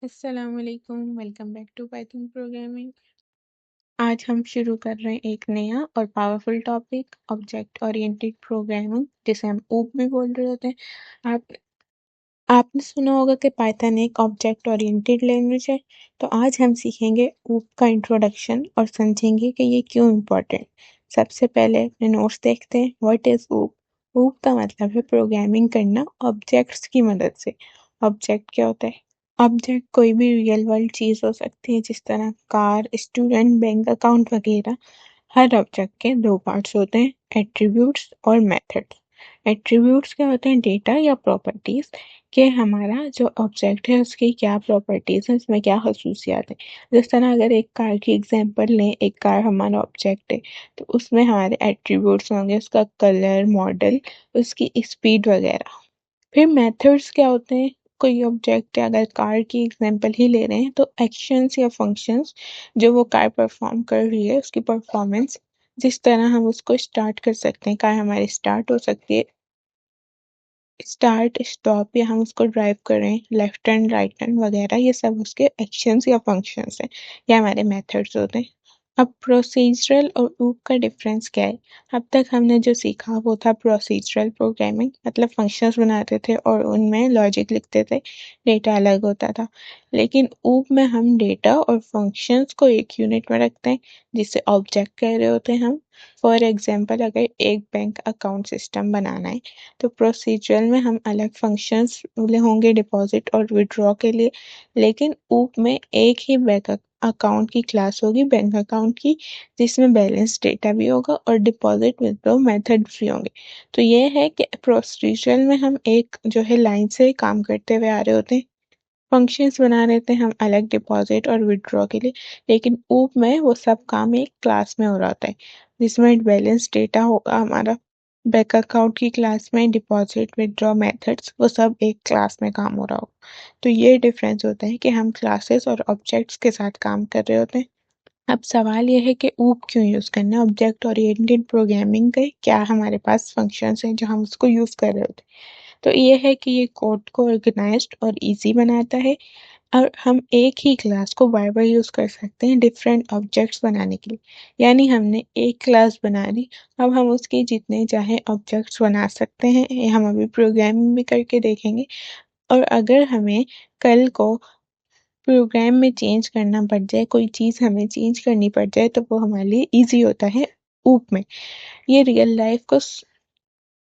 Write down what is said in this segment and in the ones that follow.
अस्सलामुअलैकुम, welcome back to Python programming. आज हम शुरू कर रहे हैं एक नया और powerful topic, object oriented programming, जिसे हम ऊप भी बोल रहे होते हैं। आपने सुना होगा कि पाइथन एक ऑब्जेक्ट ओरिएंटेड लैंग्वेज है। तो आज हम सीखेंगे ऊप का इंट्रोडक्शन और समझेंगे कि ये क्यों इम्पोर्टेंट। सबसे पहले अपने नोट्स देखते हैं। व्हाट इज ऊप? ऊप का मतलब है प्रोग्रामिंग करना ऑब्जेक्ट्स की मदद से। ऑब्जेक्ट क्या होता है? ऑब्जेक्ट कोई भी रियल वर्ल्ड चीज हो सकती है, जिस तरह कार, स्टूडेंट, बैंक अकाउंट वगैरह। हर ऑब्जेक्ट के दो पार्ट्स होते हैं, एट्रीब्यूट्स और मेथड्स। एट्रीब्यूट्स क्या होते हैं? डेटा या प्रॉपर्टीज कि हमारा जो ऑब्जेक्ट है उसकी क्या प्रॉपर्टीज है, उसमें क्या खसूसियात है। जिस तरह अगर एक कार की एग्जांपल लें, एक कार हमारा ऑब्जेक्ट है, तो उसमें हमारे एट्रीब्यूट्स होंगे उसका कलर, मॉडल, उसकी स्पीड वगैरह। फिर मेथड्स क्या होते हैं? कोई ऑब्जेक्ट है, अगर कार की एग्जांपल ही ले रहे हैं तो एक्शंस या फंक्शंस जो वो कार परफॉर्म कर रही है उसकी परफॉर्मेंस, जिस तरह हम उसको स्टार्ट कर सकते हैं, कार हमारी स्टार्ट हो सकती है, स्टार्ट स्टॉप, या हम उसको ड्राइव करें, लेफ्ट टर्न, राइट टर्न वगैरह, ये सब उसके एक्शंस या फंक्शंस हैं, ये हमारे मेथड्स होते हैं। अब प्रोसीजरल और ऊप का डिफरेंस क्या है? अब तक हमने जो सीखा वो था प्रोसीजरल प्रोग्रामिंग, मतलब फंक्शंस बनाते थे और उनमें लॉजिक लिखते थे, डेटा अलग होता था। लेकिन ऊप में हम डेटा और फंक्शंस को एक यूनिट में रखते हैं, जिसे ऑब्जेक्ट कह रहे होते हैं हम। फॉर एग्जांपल, अगर एक बैंक अकाउंट सिस्टम बनाना है तो प्रोसीजरल में हम अलग फंक्शंस होंगे डिपॉजिट और विड्रॉ के लिए। लेकिन ऊप में एक ही बैंक अकाउंट की क्लास होगी, बैंक अकाउंट की, जिसमें बैलेंस डेटा भी होगा और डिपॉजिट विड्रॉ मेथड भी होंगे। तो ये है कि प्रोसीजरल में हम एक जो है लाइन से काम करते हुए आ रहे होते हैं, फंक्शंस बना रहे थे हम अलग डिपॉजिट और विड्रॉ के लिए। लेकिन ऊप में वो सब काम एक क्लास में हो रहा होता है, जिसमें बैलेंस डेटा होगा हमारा, बैंक अकाउंट की क्लास में डिपॉजिट विड्रॉ मेथड्स, वो सब एक क्लास में काम हो रहा हो। तो ये डिफरेंस होता है कि हम क्लासेस और ऑब्जेक्ट्स के साथ काम कर रहे होते हैं। अब सवाल ये है कि ऊप क्यों यूज करना है? ऑब्जेक्ट ओरिएंटेड प्रोग्रामिंग के क्या हमारे पास फंक्शंस हैं जो हम उसको यूज कर रहे होते हैं? तो ये है कि ये कोड को ऑर्गेनाइज्ड और इजी बनाता है, और हम एक ही क्लास को बार बार यूज कर सकते हैं डिफरेंट ऑब्जेक्ट्स बनाने के लिए। यानी हमने एक क्लास बना ली, अब हम उसके जितने चाहे ऑब्जेक्ट्स बना सकते हैं। ये हम अभी प्रोग्रामिंग भी करके देखेंगे। और अगर हमें कल को प्रोग्राम में चेंज करना पड़ जाए, कोई चीज़ हमें चेंज करनी पड़ जाए, तो वो हमारे लिए ईज़ी होता है ऊप में। ये रियल लाइफ को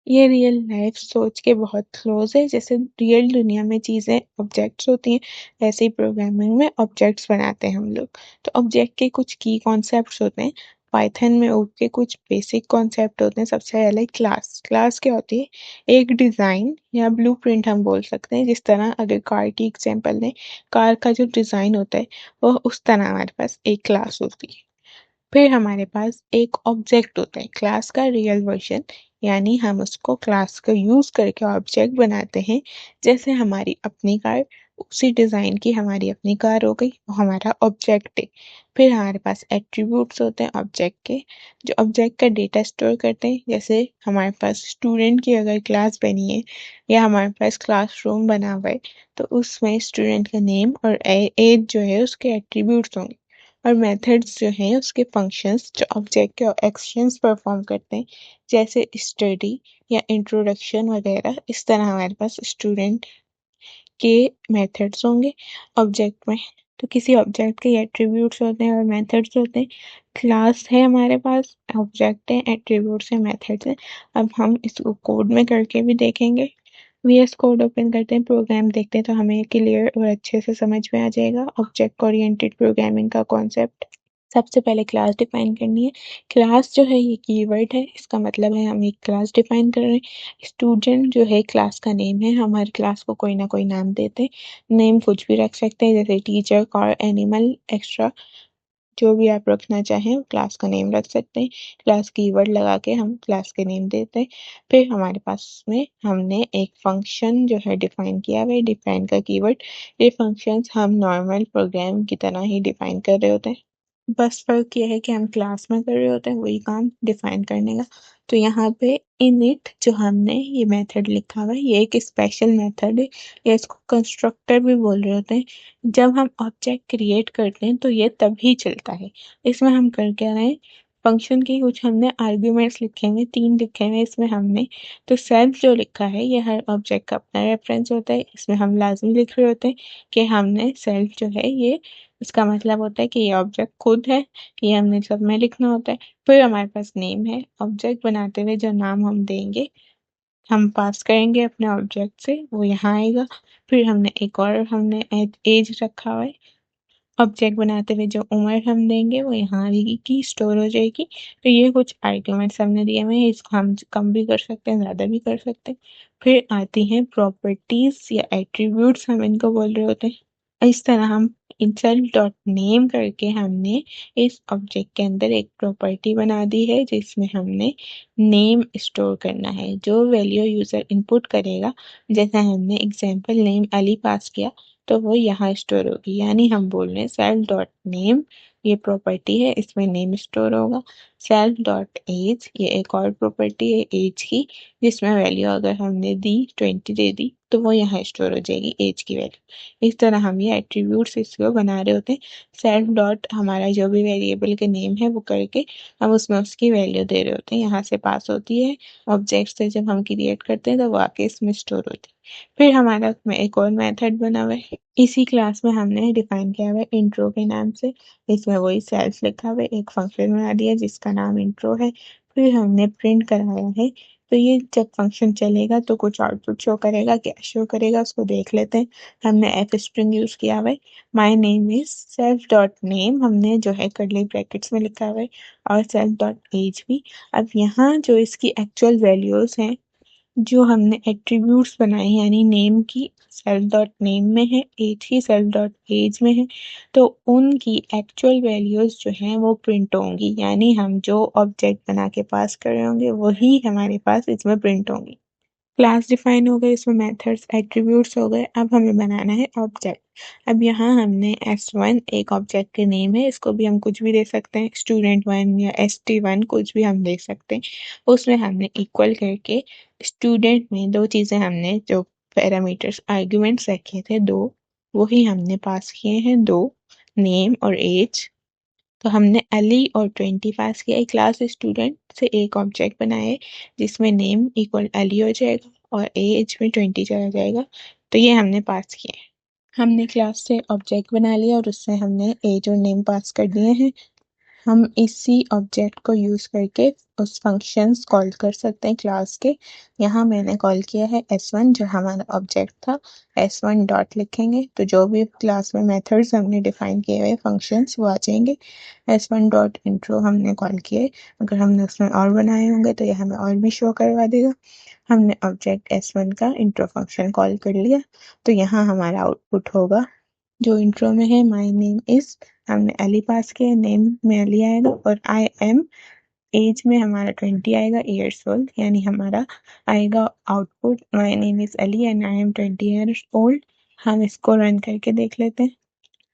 ये रियल लाइफ सोच के बहुत क्लोज है। जैसे रियल दुनिया में चीज़ें ऑब्जेक्ट्स होती हैं, वैसे ही प्रोग्रामिंग में ऑब्जेक्ट्स बनाते हैं हम लोग। तो ऑब्जेक्ट के कुछ की कॉन्सेप्ट्स होते हैं। पाइथन में ऊप के कुछ बेसिक कॉन्सेप्ट होते हैं। सबसे पहले क्लास। क्लास क्या होती है? एक डिज़ाइन या ब्लूप्रिंट हम बोल सकते हैं। जिस तरह अगर कार की एग्जांपल लें, कार का जो डिज़ाइन होता है वह उस तरह हमारे पास एक क्लास होती है। फिर हमारे पास एक ऑब्जेक्ट होता है, क्लास का रियल वर्जन, यानी हम उसको क्लास का यूज करके ऑब्जेक्ट बनाते हैं। जैसे हमारी अपनी कार, उसी डिजाइन की हमारी अपनी कार हो गई, वो हमारा ऑब्जेक्ट है। फिर हमारे पास एट्रीब्यूट्स होते हैं ऑब्जेक्ट के, जो ऑब्जेक्ट का डेटा स्टोर करते हैं। जैसे हमारे पास स्टूडेंट की अगर क्लास बनी है या हमारे पास क्लासरूम बना हुआ है, तो उसमें स्टूडेंट का नेम और एज जो है उसके एट्रीब्यूट्स होंगे। और मेथड्स जो हैं उसके फंक्शंस जो ऑब्जेक्ट के एक्शंस परफॉर्म करते हैं, जैसे स्टडी या इंट्रोडक्शन वगैरह। इस तरह हमारे पास स्टूडेंट के मेथड्स होंगे ऑब्जेक्ट में। तो किसी ऑब्जेक्ट के एट्रीब्यूट्स होते हैं और मेथड्स होते हैं। क्लास है हमारे पास, ऑब्जेक्ट है, एट्रीब्यूट्स है, मेथड्स है। अब हम इसको कोड में करके भी देखेंगे। वीएस कोड ओपन करते हैं, प्रोग्राम देखते हैं, तो हमें क्लियर और अच्छे से समझ में आ जाएगा ऑब्जेक्ट ओरिएंटेड प्रोग्रामिंग का कॉन्सेप्ट। सबसे पहले क्लास डिफाइन करनी है। क्लास जो है ये कीवर्ड है, इसका मतलब है हम एक क्लास डिफाइन कर रहे हैं। स्टूडेंट जो है क्लास का नेम है, हमारी क्लास को कोई ना कोई नाम देते हैं। नेम कुछ भी रख सकते हैं, जैसे टीचर, कार, एनिमल, एक्स्ट्रा, जो भी आप रखना चाहें क्लास का नेम रख सकते हैं। क्लास कीवर्ड लगा के हम क्लास के नेम देते हैं। फिर हमारे पास में हमने एक फंक्शन जो है डिफाइन किया हुआ है, डिफाइन का कीवर्ड। ये फंक्शंस हम नॉर्मल प्रोग्राम की तरह ही डिफाइन कर रहे होते हैं। बस फ़र्क ये है कि हम क्लास में कर रहे होते हैं वही काम डिफाइन करने का। तो यहाँ पे इनिट जो हमने ये मेथड लिखा हुआ है ये एक स्पेशल मेथड है, या इसको कंस्ट्रक्टर भी बोल रहे होते हैं। जब हम ऑब्जेक्ट क्रिएट करते हैं तो ये तभी चलता है। इसमें हम कर क्या रहे हैं, फंक्शन की कुछ हमने आर्ग्यूमेंट्स लिखे हुए, 3 लिखे हुए इसमें हमने। तो सेल्फ जो लिखा है ये हर ऑब्जेक्ट का अपना रेफरेंस होता है, इसमें हम लाजमी लिख रहे होते हैं कि हमने सेल्फ जो है ये, इसका मतलब होता है कि ये ऑब्जेक्ट खुद है, ये हमने सब में लिखना होता है। फिर हमारे पास नेम है, ऑब्जेक्ट बनाते हुए जो नाम हम देंगे, हम पास करेंगे अपने ऑब्जेक्ट से, वो यहाँ आएगा। फिर हमने एक और हमने एज रखा हुआ है, ऑब्जेक्ट बनाते हुए जो उम्र हम देंगे वो यहाँ आएगी की स्टोर हो जाएगी। तो ये कुछ आर्ग्यूमेंट्स हमने दिए हुए हैं, इसको हम कम भी कर सकते हैं, ज़्यादा भी कर सकते हैं। फिर आती हैं प्रॉपर्टीज या एट्रीब्यूट्स, हम इनको बोल रहे होते हैं। इस तरह हम इंसल्ट डॉट नेम करके हमने इस ऑब्जेक्ट के अंदर एक प्रॉपर्टी बना दी है जिसमें हमने नेम स्टोर करना है। जो वैल्यू यूजर इनपुट करेगा, जैसे हमने एग्जांपल नेम अली पास किया तो वो यहाँ स्टोर होगी। यानी हम बोल रहे हैं सेल्फ डॉट नेम, ये प्रॉपर्टी है, इसमें नेम स्टोर होगा। सेल्फ डॉट एज, ये एक और प्रॉपर्टी है एज की, जिसमें वैल्यू अगर हमने दी 20 दे दी तो वो यहाँ स्टोर हो जाएगी एज की वैल्यू। इस तरह हम ये एट्रीब्यूट्स इसको बना रहे होते हैं। सेल्फ डॉट हमारा जो भी वेरिएबल के नेम है वो करके हम उसमें उसकी वैल्यू दे रहे होते हैं, यहाँ से पास होती है। ऑब्जेक्ट से जब हम क्रिएट करते हैं तो वो आके इसमें स्टोर होती है। फिर हमारा में एक और मेथड बना हुआ है, इसी क्लास में हमने डिफाइन किया हुआ है इंट्रो के नाम से। इसमें वही सेल्फ लिखा हुआ है, एक फंक्शन बना दिया जिसका नाम इंट्रो है। फिर हमने प्रिंट कराया है, तो ये जब फंक्शन चलेगा तो कुछ आउटपुट शो करेगा, क्या शो करेगा उसको देख लेते हैं। हमने एफ स्ट्रिंग यूज किया हुआ है। My name is self dot name हमने जो है कर्ली ब्रैकेट्स में लिखा हुआ है, और सेल्फ डॉट एज भी। अब यहाँ जो इसकी एक्चुअल वैल्यूज हैं, जो हमने एट्रीब्यूट्स बनाए यानी नेम की सेल्फ डॉट नेम में है, एज की सेल्फ डॉट एज में है, तो उनकी एक्चुअल वैल्यूज जो हैं वो प्रिंट होंगी। यानी हम जो ऑब्जेक्ट बना के पास कर रहे होंगे वही हमारे पास इसमें प्रिंट होंगी। क्लास डिफाइन हो गए, इसमें मेथड्स एट्रीब्यूट्स हो गए। अब हमें बनाना है ऑब्जेक्ट। अब यहाँ हमने S1 एक ऑब्जेक्ट के नेम है, इसको भी हम कुछ भी दे सकते हैं, student1 या ST1 कुछ भी हम दे सकते हैं। उसमें हमने इक्वल करके स्टूडेंट में दो चीज़ें हमने जो पैरामीटर्स आर्ग्यूमेंट्स रखे थे दो, वही हमने पास किए हैं, दो, नेम और एज। तो हमने अली और 20 पास किया है। क्लास स्टूडेंट से एक ऑब्जेक्ट बनाया है जिसमें नेम इक्वल अली हो जाएगा और एज में 20 चला जाएगा। तो ये हमने पास किया है। हमने क्लास से ऑब्जेक्ट बना लिया और उससे हमने एज और नेम पास कर दिए हैं। हम इसी ऑब्जेक्ट को यूज करके उस फंक्शंस कॉल कर सकते हैं क्लास के। यहाँ मैंने कॉल किया है S1 जो हमारा ऑब्जेक्ट था, S1 डॉट लिखेंगे तो जो भी क्लास में मेथड्स हमने डिफाइन किए हुए फंक्शंस वो आ जाएंगे। S1 डॉट इंट्रो हमने कॉल किए, अगर हमने उसमें और बनाए होंगे तो ये हमें और भी शो करवा देगा। हमने ऑब्जेक्ट S1 का इंट्रो फंक्शन कॉल कर लिया, तो यहाँ हमारा आउटपुट होगा जो इंट्रो में है, माई नेम इज, हमने अली पास किया, नेम में अली आएगा, और आई एम, एज में हमारा 20 आएगा, ईयर्स ओल्ड, यानी हमारा आएगा output my name is Ali and I am 20 years old. हम इसको रन करके देख लेते हैं,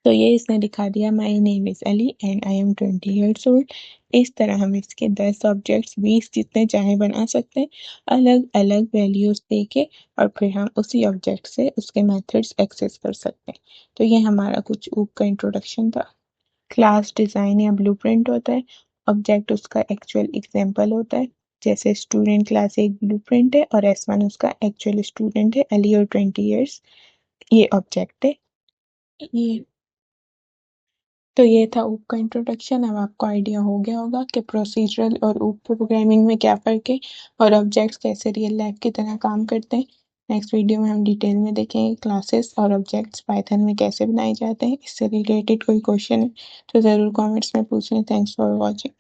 तो ये इसने दिखा दिया my name is Ali and I am 20 years old. इस तरह हम इसके 10 ऑब्जेक्ट्स 20 जितने चाहे बना सकते हैं, अलग अलग वैल्यूज देके, और फिर हम उसी ऑब्जेक्ट से उसके मेथड्स एक्सेस कर सकते हैं। तो ये हमारा कुछ ऊप का इंट्रोडक्शन था। क्लास डिजाइन या ब्लूप्रिंट होता है, ऑब्जेक्ट उसका एक्चुअल एग्जाम्पल होता है। जैसे स्टूडेंट क्लास एक ब्लूप्रिंट है और S1 उसका एक्चुअल स्टूडेंट है अली और 20 ईयर्स, ये ऑब्जेक्ट है। ये तो ये था ऊप का इंट्रोडक्शन। अब आपको आइडिया हो गया होगा कि प्रोसीजरल और ऊप प्रोग्रामिंग में क्या फ़र्क है और ऑब्जेक्ट्स कैसे रियल लाइफ की तरह काम करते हैं। नेक्स्ट वीडियो में हम डिटेल में देखेंगे क्लासेस और ऑब्जेक्ट्स पाइथन में कैसे बनाए जाते हैं। इससे रिलेटेड कोई क्वेश्चन है तो ज़रूर कमेंट्स में पूछें। Thanks for watching.